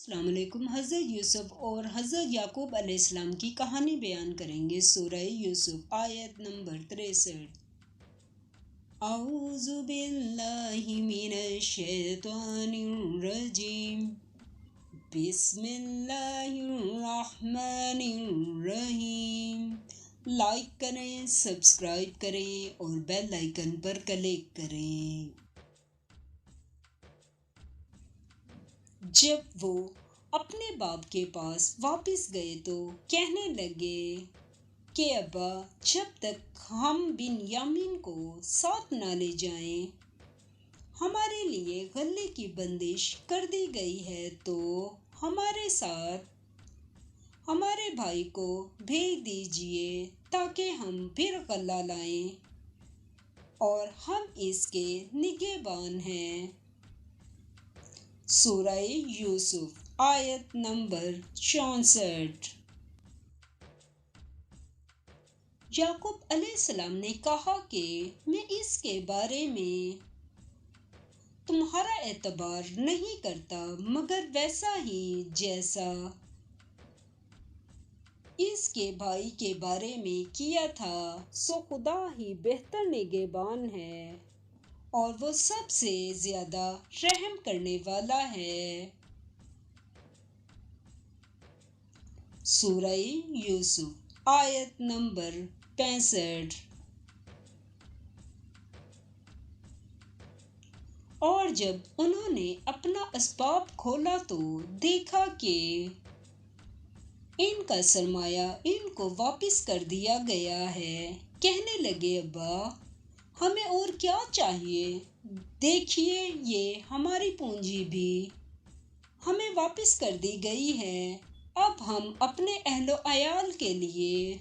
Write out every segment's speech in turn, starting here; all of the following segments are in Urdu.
السلام علیکم۔ حضرت یوسف اور حضرت یعقوب علیہ السلام کی کہانی بیان کریں گے۔ سورہ یوسف آیت نمبر 63۔ اعوذ باللہ من الشیطان الرجیم، بسم اللہ الرحمن الرحیم۔ لائک کریں، سبسکرائب کریں اور بیل آئیکن پر کلک کریں۔ جب وہ اپنے باپ کے پاس واپس گئے تو کہنے لگے کہ ابا، جب تک ہم بنیامین کو ساتھ نہ لے جائیں، ہمارے لیے غلے کی بندش کر دی گئی ہے، تو ہمارے ساتھ ہمارے بھائی کو بھیج دیجیے تاکہ ہم پھر غلہ لائیں اور ہم اس کے نگہبان ہیں۔ سورہ یوسف آیت نمبر 64۔ یعقوب علیہ السلام نے کہا کہ میں اس کے بارے میں تمہارا اعتبار نہیں کرتا، مگر ویسا ہی جیسا اس کے بھائی کے بارے میں کیا تھا، سو خدا ہی بہتر نگہبان ہے اور وہ سب سے زیادہ رحم کرنے والا ہے۔ سورہ یوسف آیت نمبر 65۔ اور جب انہوں نے اپنا اسباب کھولا تو دیکھا کہ ان کا سرمایہ ان کو واپس کر دیا گیا ہے۔ کہنے لگے، ابا، ہمیں اور کیا چاہیے؟ دیکھیے، یہ ہماری پونجی بھی ہمیں واپس کر دی گئی ہے۔ اب ہم اپنے اہل و عیال کے لیے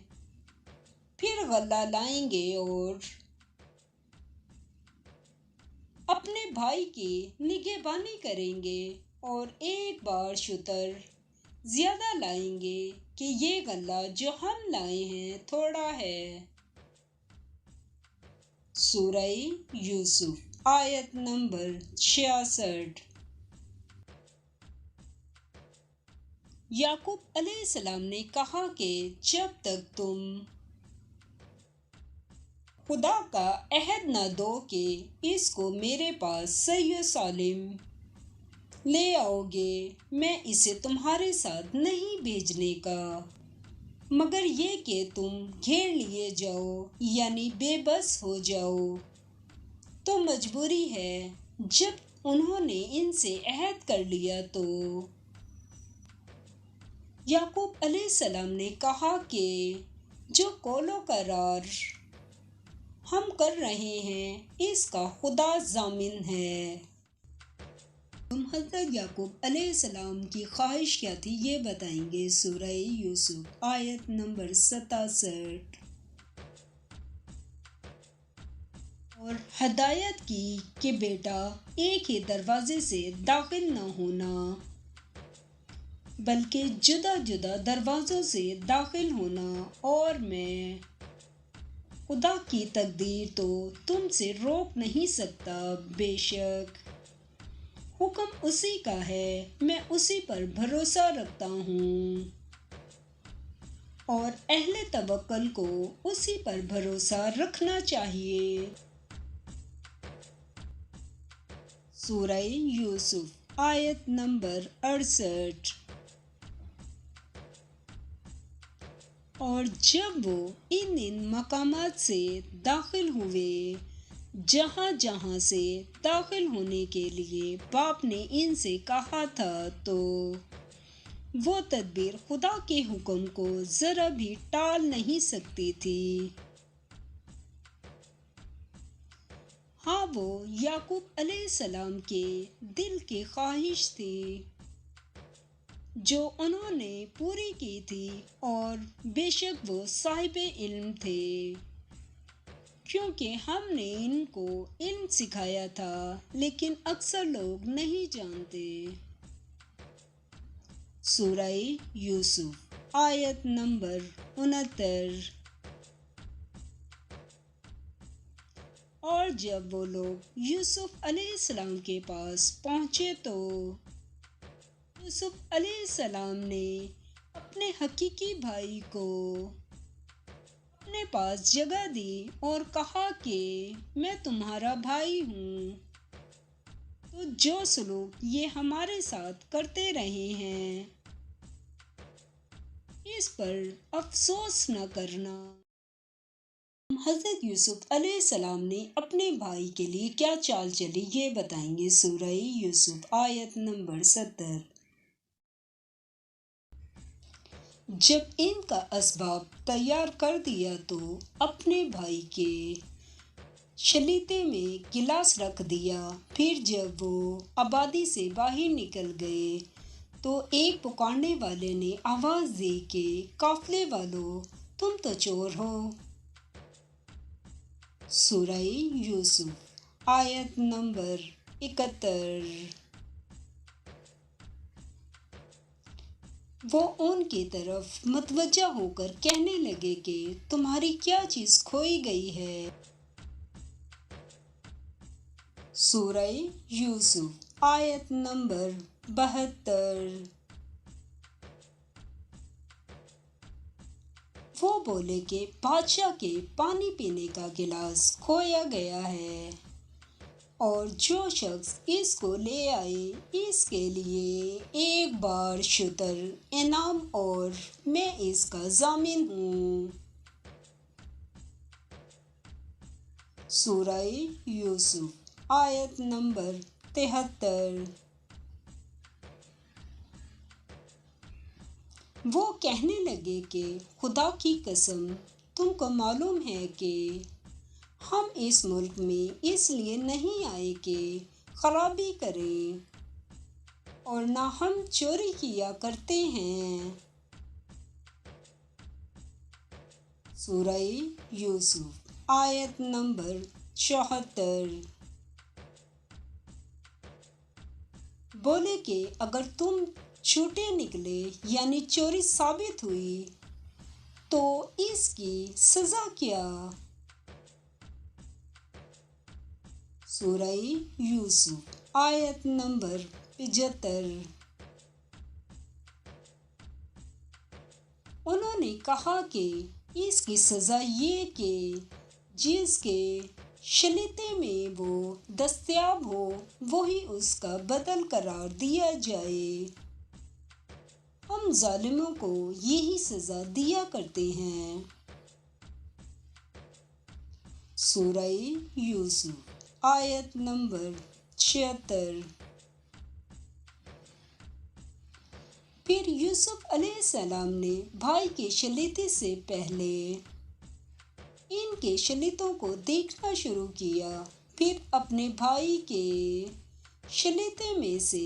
پھر غلہ لائیں گے اور اپنے بھائی کی نگہبانی کریں گے اور ایک بار شتر زیادہ لائیں گے کہ یہ غلہ جو ہم لائے ہیں تھوڑا ہے۔ سورہ یوسف آیت نمبر 66۔ یعقوب علیہ السلام نے کہا کہ جب تک تم خدا کا عہد نہ دو کہ اس کو میرے پاس صحیح و سالم لے آؤ گے، میں اسے تمہارے ساتھ نہیں بھیجنے کا، مگر یہ کہ تم گھیر لیے جاؤ، یعنی بے بس ہو جاؤ۔ تو مجبوری ہے۔ جب انہوں نے ان سے عہد کر لیا تو یعقوب علیہ السلام نے کہا کہ جو قول و قرار ہم کر رہے ہیں اس کا خدا ضامن ہے۔ حضرت یعقوب علیہ السلام کی خواہش کیا تھی یہ بتائیں گے۔ سورہ یوسف آیت نمبر 67۔ اور ہدایت کی کہ بیٹا ایک ہی دروازے سے داخل نہ ہونا، بلکہ جدا جدا دروازوں سے داخل ہونا، اور میں خدا کی تقدیر تو تم سے روک نہیں سکتا، بے شک حکم اسی کا ہے، میں اسی پر بھروسہ رکھتا ہوں اور اہل توکل کو اسی پر بھروسہ رکھنا چاہیے۔ سورہ یوسف آیت نمبر 68۔ اور جب وہ ان مقامات سے داخل ہوئے جہاں جہاں سے داخل ہونے کے لیے باپ نے ان سے کہا تھا، تو وہ تدبیر خدا کے حکم کو ذرا بھی ٹال نہیں سکتی تھی۔ ہاں، وہ یعقوب علیہ السلام کے دل کی خواہش تھی جو انہوں نے پوری کی تھی، اور بے شک وہ صاحب علم تھے، کیونکہ ہم نے ان کو علم سکھایا تھا، لیکن اکثر لوگ نہیں جانتے۔ سورہ یوسف آیت نمبر 69۔ اور جب وہ لوگ یوسف علیہ السلام کے پاس پہنچے تو یوسف علیہ السلام نے اپنے حقیقی بھائی کو اپنے پاس جگہ دی اور کہا کہ میں تمہارا بھائی ہوں، تو جو سلوک یہ ہمارے ساتھ کرتے رہے ہیں اس پر افسوس نہ کرنا۔ حضرت یوسف علیہ السلام نے اپنے بھائی کے لیے کیا چال چلی یہ بتائیں گے۔ سورہ یوسف آیت نمبر 70۔ جب ان کا اسباب تیار کر دیا تو اپنے بھائی کے شلیتے میں گلاس رکھ دیا۔ پھر جب وہ آبادی سے باہر نکل گئے تو ایک پکارنے والے نے آواز دی کہ قافلے والو، تم تو چور ہو۔ سورہ یوسف آیت نمبر 71۔ وہ ان کی طرف متوجہ ہو کر کہنے لگے کہ تمہاری کیا چیز کھوئی گئی ہے۔ سورہ یوسف آیت نمبر 72۔ وہ بولے کہ بادشاہ کے پانی پینے کا گلاس کھویا گیا ہے، اور جو شخص اس کو لے آئے اس کے لیے ایک بار شتر انعام، اور میں اس کا ضامن ہوں۔ سورہ یوسف آیت نمبر 73۔ وہ کہنے لگے کہ خدا کی قسم، تم کو معلوم ہے کہ ہم اس ملک میں اس لیے نہیں آئے کہ خرابی کریں، اور نہ ہم چوری کیا کرتے ہیں۔ سورہ یوسف آیت نمبر 74۔ بولے کہ اگر تم جھوٹے نکلے یعنی چوری ثابت ہوئی تو اس کی سزا کیا۔ سورہ یوسف آیت نمبر 75۔ انہوں نے کہا کہ اس کی سزا یہ کہ جس کے شلیتے میں وہ دستیاب ہو وہی اس کا بدل قرار دیا جائے۔ ہم ظالموں کو یہی سزا دیا کرتے ہیں۔ سورہ یوسف آیت نمبر 76۔ پھر یوسف علیہ السلام نے بھائی کے شلیتے سے پہلے ان کے شلیتوں کو دیکھنا شروع کیا، پھر اپنے بھائی کے شلیتے میں سے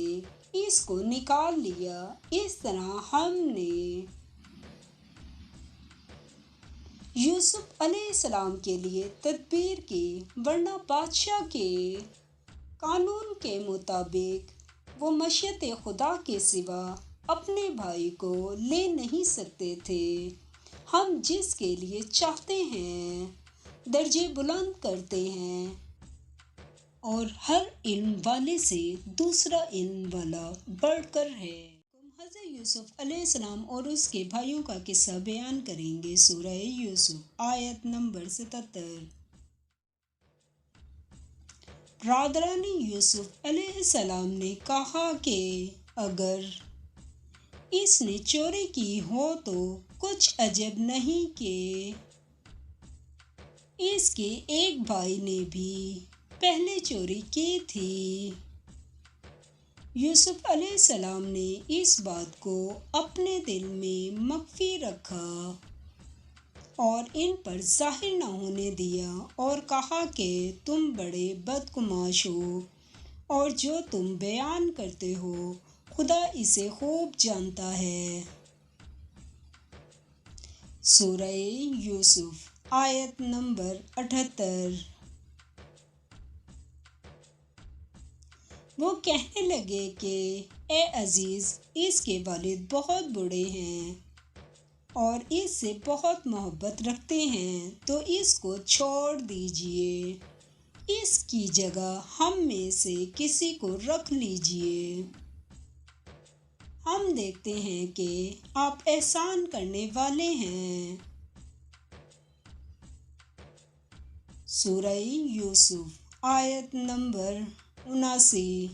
اس کو نکال لیا۔ اس طرح ہم نے یوسف علیہ السلام کے لیے تدبیر کی، ورنہ بادشاہ کے قانون کے مطابق وہ مشیت خدا کے سوا اپنے بھائی کو لے نہیں سکتے تھے۔ ہم جس کے لیے چاہتے ہیں درجے بلند کرتے ہیں، اور ہر علم والے سے دوسرا علم والا بڑھ کر ہے۔ حضرت یوسف علیہ السلام اور اس کے بھائیوں کا قصہ بیان کریں گے۔ سورہ یوسف آیت نمبر 77۔ برادران یوسف علیہ السلام نے کہا کہ اگر اس نے چوری کی ہو تو کچھ عجب نہیں کہ اس کے ایک بھائی نے بھی پہلے چوری کی تھی۔ یوسف علیہ السلام نے اس بات کو اپنے دل میں مخفی رکھا اور ان پر ظاہر نہ ہونے دیا، اور کہا کہ تم بڑے بدگماش ہو، اور جو تم بیان کرتے ہو خدا اسے خوب جانتا ہے۔ سورہ یوسف آیت نمبر 78۔ وہ کہنے لگے کہ اے عزیز، اس کے والد بہت بوڑھے ہیں اور اس سے بہت محبت رکھتے ہیں، تو اس کو چھوڑ دیجئے، اس کی جگہ ہم میں سے کسی کو رکھ لیجئے۔ ہم دیکھتے ہیں کہ آپ احسان کرنے والے ہیں۔ سورہ یوسف آیت نمبر 79۔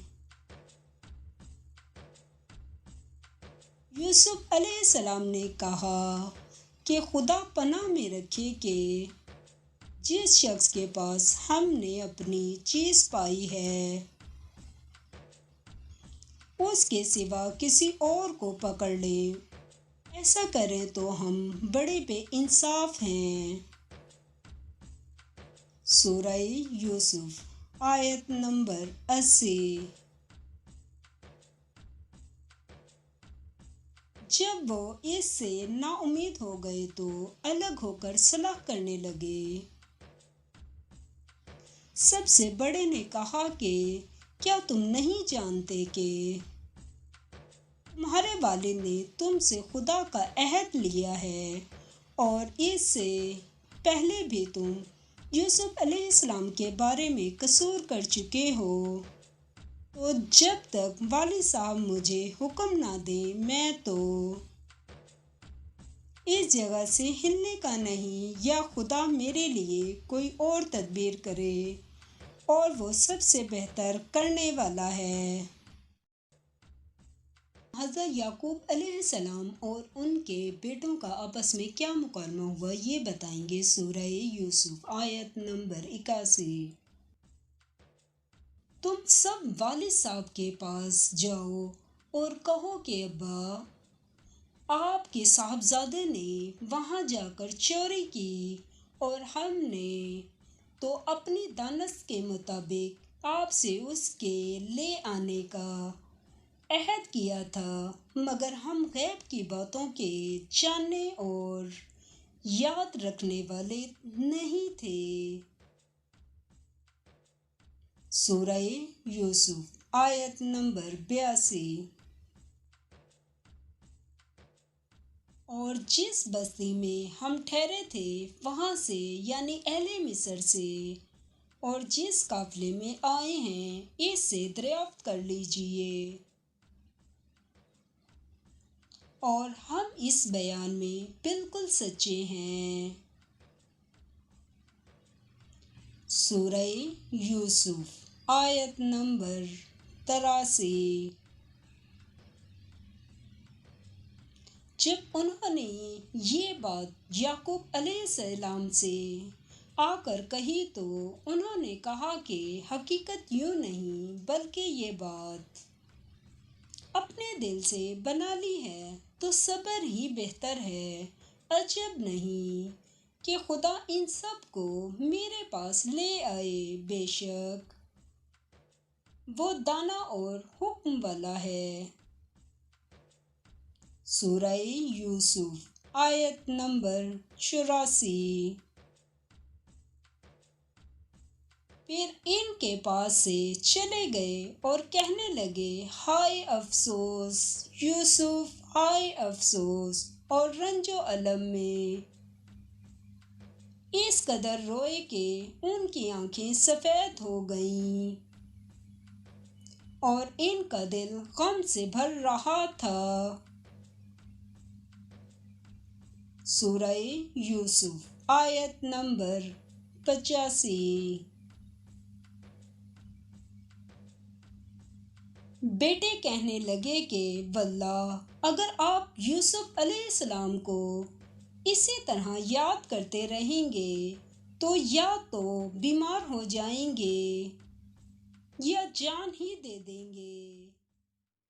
یوسف علیہ السلام نے کہا کہ خدا پناہ میں رکھے کہ جس شخص کے پاس ہم نے اپنی چیز پائی ہے اس کے سوا کسی اور کو پکڑ لیں، ایسا کریں تو ہم بڑے بے انصاف ہیں۔ سورہ یوسف آیت نمبر 80۔ جب وہ اس سے نا امید ہو گئے تو الگ ہو کر صلح کرنے لگے۔ سب سے بڑے نے کہا کہ کیا تم نہیں جانتے کہ تمہارے والد نے تم سے خدا کا عہد لیا ہے اور اس سے پہلے بھی تم یوسف علیہ السلام کے بارے میں قصور کر چکے ہو، تو جب تک والد صاحب مجھے حکم نہ دیں میں تو اس جگہ سے ہلنے کا نہیں، یا خدا میرے لیے کوئی اور تدبیر کرے اور وہ سب سے بہتر کرنے والا ہے۔ حضرت یعقوب علیہ السلام اور ان کے بیٹوں کا آپس میں کیا مکالمہ ہوا یہ بتائیں گے۔ سورہ یوسف آیت نمبر 81۔ تم سب والد صاحب کے پاس جاؤ اور کہو کہ ابا، آپ کے صاحبزادے نے وہاں جا کر چوری کی اور ہم نے تو اپنی دانست کے مطابق آپ سے اس کے لے آنے کا عہد کیا تھا، مگر ہم غیب کی باتوں کے جاننے اور یاد رکھنے والے نہیں تھے۔ سورہ یوسف آیت نمبر 82۔ اور جس بستی میں ہم ٹھہرے تھے وہاں سے، یعنی اہل مصر سے، اور جس قافلے میں آئے ہیں اس سے دریافت کر لیجئے، اور ہم اس بیان میں بالکل سچے ہیں۔ سورہ یوسف آیت نمبر 83۔ جب انہوں نے یہ بات یعقوب علیہ السلام سے آ کر کہی تو انہوں نے کہا کہ حقیقت یوں نہیں بلکہ یہ بات اپنے دل سے بنا لی ہے تو صبر ہی بہتر ہے۔ عجب نہیں کہ خدا ان سب کو میرے پاس لے آئے، بے شک وہ دانا اور حکم والا ہے۔ سورہ یوسف آیت نمبر 84۔ پھر ان کے پاس سے چلے گئے اور کہنے لگے، ہائے افسوس یوسف، ہائے افسوس، اور رنج و الم میں اس قدر روئے کہ ان کی آنکھیں سفید ہو گئیں اور ان کا دل غم سے بھر رہا تھا۔ سورہ یوسف آیت نمبر 85۔ بیٹے کہنے لگے کہ واللہ اگر آپ یوسف علیہ السلام کو اسی طرح یاد کرتے رہیں گے تو یا تو بیمار ہو جائیں گے یا جان ہی دے دیں گے۔